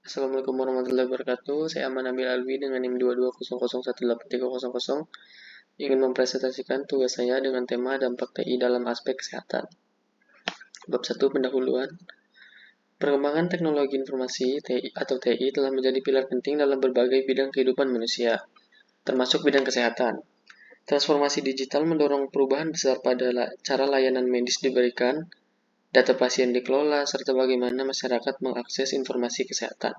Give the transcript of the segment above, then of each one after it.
Assalamualaikum warahmatullahi wabarakatuh. Saya Aman Nabil Alwi dengan NIM 220018300 ingin mempresentasikan tugas saya dengan tema dampak TI dalam aspek kesehatan. Bab 1 pendahuluan. Perkembangan teknologi informasi TI telah menjadi pilar penting dalam berbagai bidang kehidupan manusia, termasuk bidang kesehatan. Transformasi digital mendorong perubahan besar pada cara layanan medis diberikan, data pasien dikelola, serta bagaimana masyarakat mengakses informasi kesehatan.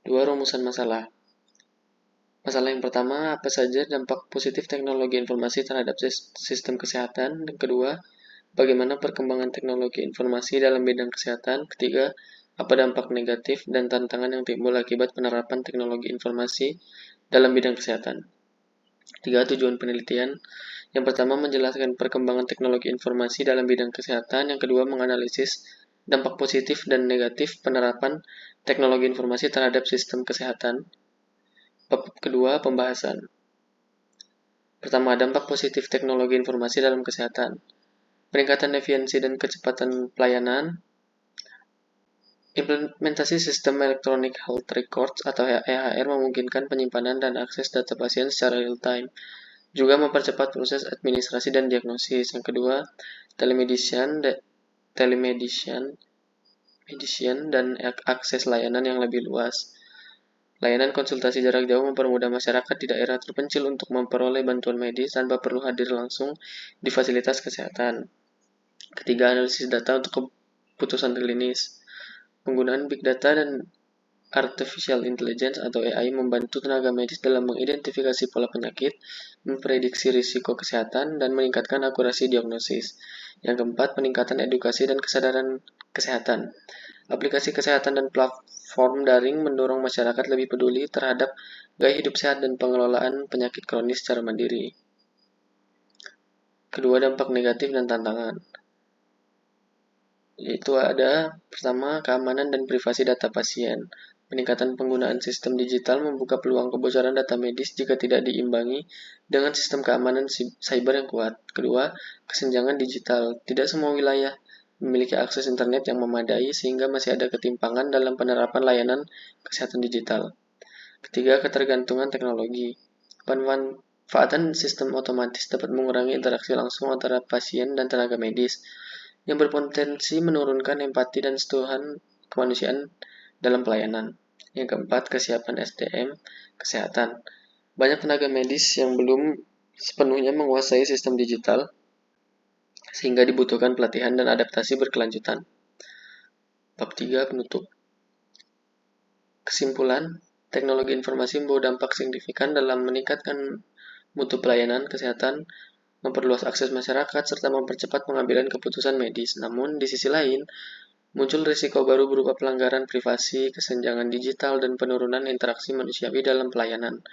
2. Rumusan masalah. Masalah yang pertama, apa saja dampak positif teknologi informasi terhadap sistem kesehatan? Yang kedua, bagaimana perkembangan teknologi informasi dalam bidang kesehatan? Ketiga, apa dampak negatif dan tantangan yang timbul akibat penerapan teknologi informasi dalam bidang kesehatan? 3. Tujuan penelitian. Yang pertama, menjelaskan perkembangan teknologi informasi dalam bidang kesehatan. Yang kedua, menganalisis dampak positif dan negatif penerapan teknologi informasi terhadap sistem kesehatan. Bab kedua, pembahasan. Pertama, dampak positif teknologi informasi dalam kesehatan. Peningkatan efisiensi dan kecepatan pelayanan. Implementasi sistem Electronic Health Records atau EHR memungkinkan penyimpanan dan akses data pasien secara real-time. Juga mempercepat proses administrasi dan diagnosis. Yang kedua, telemedicine dan akses layanan yang lebih luas. Layanan konsultasi jarak jauh mempermudah masyarakat di daerah terpencil untuk memperoleh bantuan medis tanpa perlu hadir langsung di fasilitas kesehatan. Ketiga, analisis data untuk keputusan klinis. Penggunaan big data dan artificial intelligence atau AI membantu tenaga medis dalam mengidentifikasi pola penyakit, memprediksi risiko kesehatan, dan meningkatkan akurasi diagnosis. Yang keempat, peningkatan edukasi dan kesadaran kesehatan. Aplikasi kesehatan dan platform daring mendorong masyarakat lebih peduli terhadap gaya hidup sehat dan pengelolaan penyakit kronis secara mandiri. Kedua, dampak negatif dan tantangan. Yaitu ada, pertama, keamanan dan privasi data pasien. Peningkatan penggunaan sistem digital membuka peluang kebocoran data medis jika tidak diimbangi dengan sistem keamanan cyber yang kuat. Kedua, kesenjangan digital. Tidak semua wilayah memiliki akses internet yang memadai sehingga masih ada ketimpangan dalam penerapan layanan kesehatan digital. Ketiga, ketergantungan teknologi. Pemanfaatan sistem otomatis dapat mengurangi interaksi langsung antara pasien dan tenaga medis, yang berpotensi menurunkan empati dan sentuhan kemanusiaan dalam pelayanan. Yang keempat, kesiapan SDM kesehatan. Banyak tenaga medis yang belum sepenuhnya menguasai sistem digital, sehingga dibutuhkan pelatihan dan adaptasi berkelanjutan. Bab 3, penutup. Kesimpulan, teknologi informasi membawa dampak signifikan dalam meningkatkan mutu pelayanan kesehatan, memperluas akses masyarakat, serta mempercepat pengambilan keputusan medis. Namun, di sisi lain, muncul risiko baru berupa pelanggaran privasi, kesenjangan digital, dan penurunan interaksi manusiawi dalam pelayanan.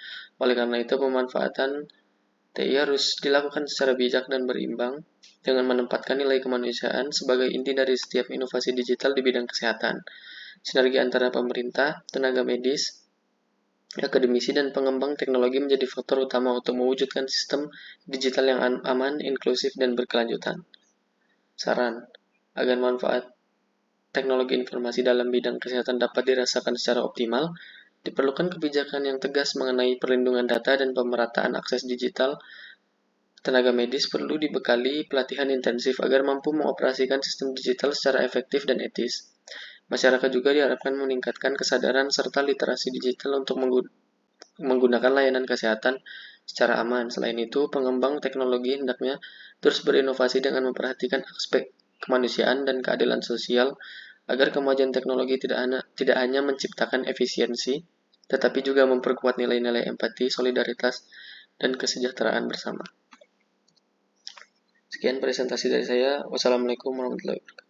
Oleh karena itu, pemanfaatan TI harus dilakukan secara bijak dan berimbang, dengan menempatkan nilai kemanusiaan sebagai inti dari setiap inovasi digital di bidang kesehatan. Sinergi antara pemerintah, tenaga medis, akademisi, dan pengembang teknologi menjadi faktor utama untuk mewujudkan sistem digital yang aman, inklusif, dan berkelanjutan. Saran, agar manfaat teknologi informasi dalam bidang kesehatan dapat dirasakan secara optimal, diperlukan kebijakan yang tegas mengenai perlindungan data dan pemerataan akses digital. Tenaga medis perlu dibekali pelatihan intensif agar mampu mengoperasikan sistem digital secara efektif dan etis. Masyarakat juga diharapkan meningkatkan kesadaran serta literasi digital untuk menggunakan layanan kesehatan secara aman. Selain itu, pengembang teknologi hendaknya terus berinovasi dengan memperhatikan aspek kemanusiaan dan keadilan sosial agar kemajuan teknologi tidak hanya menciptakan efisiensi, tetapi juga memperkuat nilai-nilai empati, solidaritas, dan kesejahteraan bersama. Sekian presentasi dari saya. Wassalamualaikum warahmatullahi wabarakatuh.